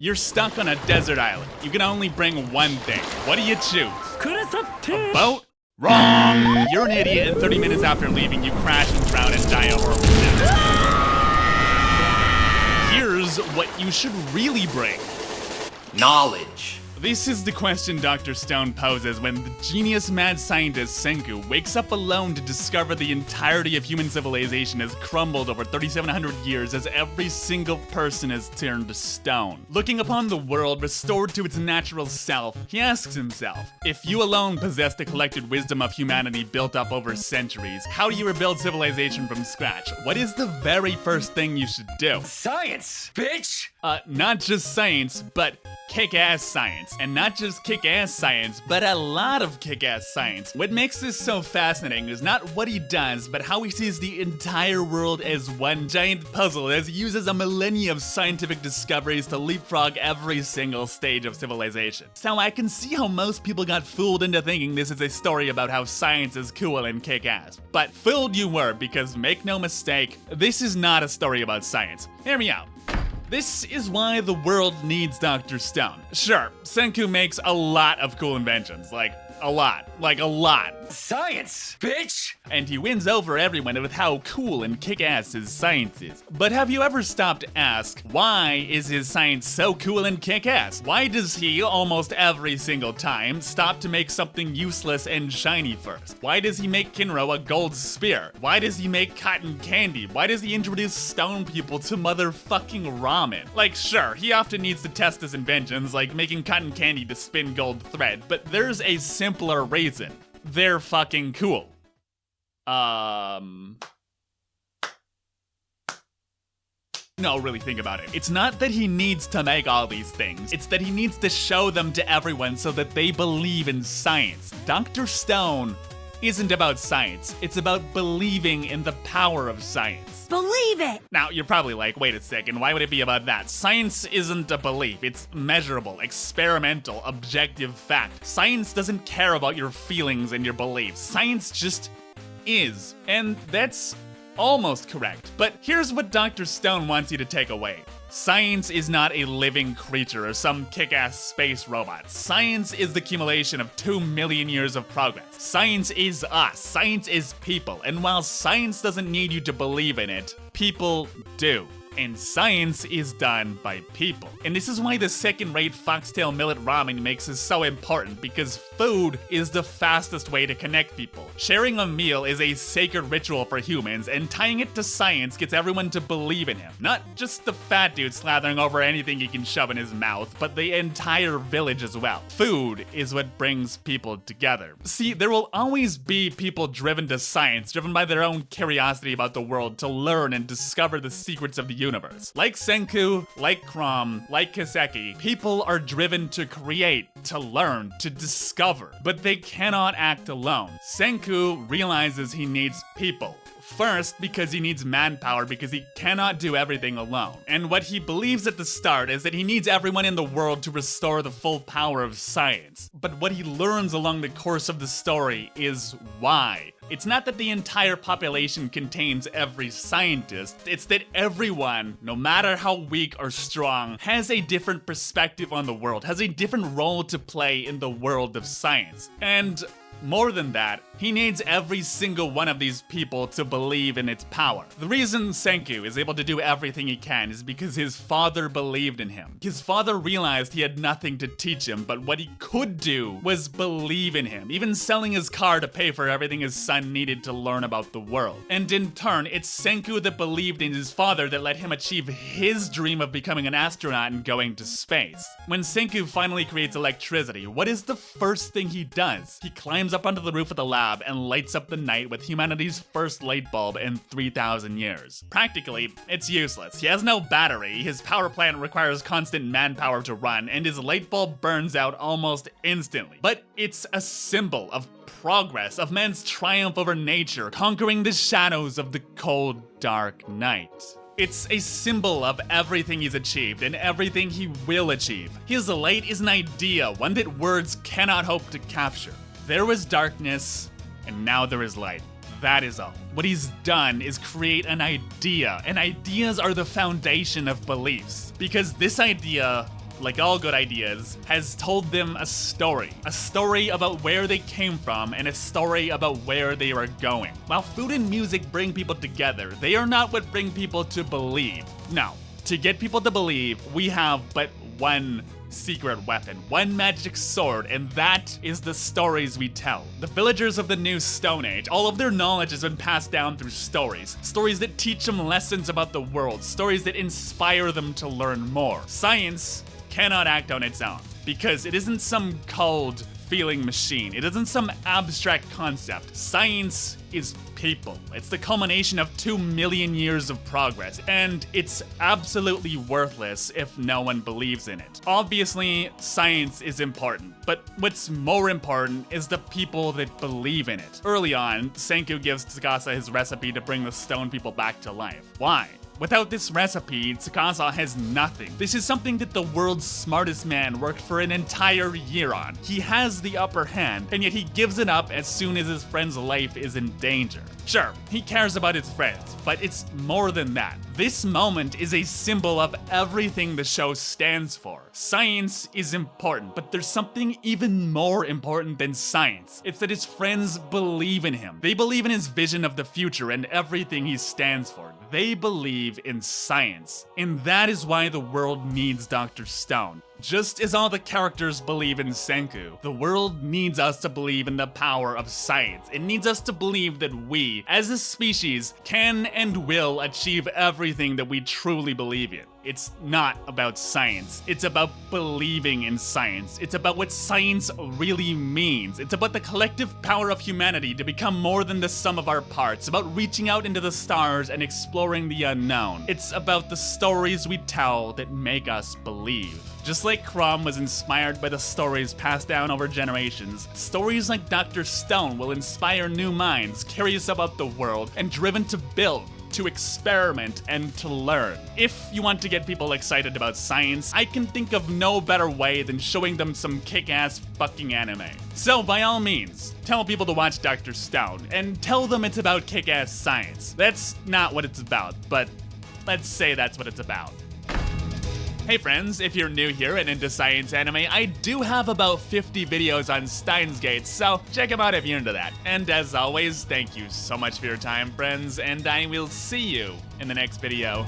You're stuck on a desert island. You can only bring one thing. What do you choose? A boat? Wrong! You're an idiot, and 30 minutes after leaving, you crash and drown and die a horrible death. Here's what you should really bring. Knowledge. This is the question Dr. Stone poses when the genius mad scientist Senku wakes up alone to discover the entirety of human civilization has crumbled over 3,700 years as every single person has turned to stone. Looking upon the world restored to its natural self, he asks himself, if you alone possess the collected wisdom of humanity built up over centuries, how do you rebuild civilization from scratch? What is the very first thing you should do? Science, bitch! Not just science, but kick-ass science. And not just kick-ass science, but a lot of kick-ass science. What makes this so fascinating is not what he does, but how he sees the entire world as one giant puzzle as he uses a millennia of scientific discoveries to leapfrog every single stage of civilization. So I can see how most people got fooled into thinking this is a story about how science is cool and kick-ass. But fooled you were, because make no mistake, this is not a story about science. Hear me out. This is why the world needs Dr. Stone. Sure, Senku makes a lot of cool inventions, like a lot. Science, bitch! And he wins over everyone with how cool and kick-ass his science is. But have you ever stopped to ask, why is his science so cool and kick-ass? Why does he, almost every single time, stop to make something useless and shiny first? Why does he make Kinro a gold spear? Why does he make cotton candy? Why does he introduce stone people to motherfucking ramen? Like, sure, he often needs to test his inventions, like making cotton candy to spin gold thread, but there's a simpler reason. They're fucking cool. No, really think about it. It's not that he needs to make all these things, it's that he needs to show them to everyone so that they believe in science. Dr. Stone isn't about science, it's about believing in the power of science. Believe it! Now, you're probably like, wait a second, why would it be about that? Science isn't a belief, it's measurable, experimental, objective fact. Science doesn't care about your feelings and your beliefs. Science just is. And that's almost correct. But here's what Dr. Stone wants you to take away. Science is not a living creature or some kick-ass space robot. Science is the accumulation of 2 million years of progress. Science is us. Science is people. And while science doesn't need you to believe in it, people do. And science is done by people. And this is why the second-rate foxtail millet ramen makes is so important, because food is the fastest way to connect people. Sharing a meal is a sacred ritual for humans, and tying it to science gets everyone to believe in him. Not just the fat dude slathering over anything he can shove in his mouth, but the entire village as well. Food is what brings people together. See, there will always be people driven to science, driven by their own curiosity about the world to learn and discover the secrets of the universe. Like Senku, like Crom, like Kiseki, people are driven to create, to learn, to discover, but they cannot act alone. Senku realizes he needs people. First, because he needs manpower because he cannot do everything alone. And what he believes at the start is that he needs everyone in the world to restore the full power of science. But what he learns along the course of the story is why. It's not that the entire population contains every scientist, it's that everyone, no matter how weak or strong, has a different perspective on the world, has a different role to play in the world of science. And more than that, he needs every single one of these people to believe in its power. The reason Senku is able to do everything he can is because his father believed in him. His father realized he had nothing to teach him, but what he could do was believe in him, even selling his car to pay for everything his son needed to learn about the world. And in turn, it's Senku that believed in his father that let him achieve his dream of becoming an astronaut and going to space. When Senku finally creates electricity, what is the first thing he does? He climbs up onto the roof of the lab and lights up the night with humanity's first light bulb in 3,000 years. Practically, it's useless. He has no battery, his power plant requires constant manpower to run, and his light bulb burns out almost instantly. But it's a symbol of progress, of man's triumph over nature, conquering the shadows of the cold, dark night. It's a symbol of everything he's achieved and everything he will achieve. His light is an idea, one that words cannot hope to capture. There was darkness, and now there is light. That is all. What he's done is create an idea, and ideas are the foundation of beliefs. Because this idea like all good ideas, has told them a story. A story about where they came from and a story about where they are going. While food and music bring people together, they are not what bring people to believe. No, to get people to believe, we have but one secret weapon, one magic sword, and that is the stories we tell. The villagers of the new Stone Age, all of their knowledge has been passed down through stories. Stories that teach them lessons about the world, stories that inspire them to learn more. Science cannot act on its own, because it isn't some cold feeling machine. It isn't some abstract concept. Science is people. It's the culmination of 2 million years of progress, and it's absolutely worthless if no one believes in it. Obviously, science is important, but what's more important is the people that believe in it. Early on, Senku gives Tsukasa his recipe to bring the stone people back to life. Why? Without this recipe, Tsukasa has nothing. This is something that the world's smartest man worked for an entire year on. He has the upper hand, and yet he gives it up as soon as his friend's life is in danger. Sure, he cares about his friends, but it's more than that. This moment is a symbol of everything the show stands for. Science is important, but there's something even more important than science. It's that his friends believe in him. They believe in his vision of the future and everything he stands for. They believe in science. And that is why the world needs Dr. Stone. Just as all the characters believe in Senku, the world needs us to believe in the power of science. It needs us to believe that we, as a species, can and will achieve everything that we truly believe in. It's not about science. It's about believing in science. It's about what science really means. It's about the collective power of humanity to become more than the sum of our parts, about reaching out into the stars and exploring the unknown. It's about the stories we tell that make us believe. Just like Crom was inspired by the stories passed down over generations, stories like Dr. Stone will inspire new minds, curious about the world, and driven to build, to experiment, and to learn. If you want to get people excited about science, I can think of no better way than showing them some kick-ass fucking anime. So by all means, tell people to watch Dr. Stone, and tell them it's about kick-ass science. That's not what it's about, but let's say that's what it's about. Hey friends, if you're new here and into science anime, I do have about 50 videos on Steins Gate, so check them out if you're into that. And as always, thank you so much for your time, friends, and I will see you in the next video.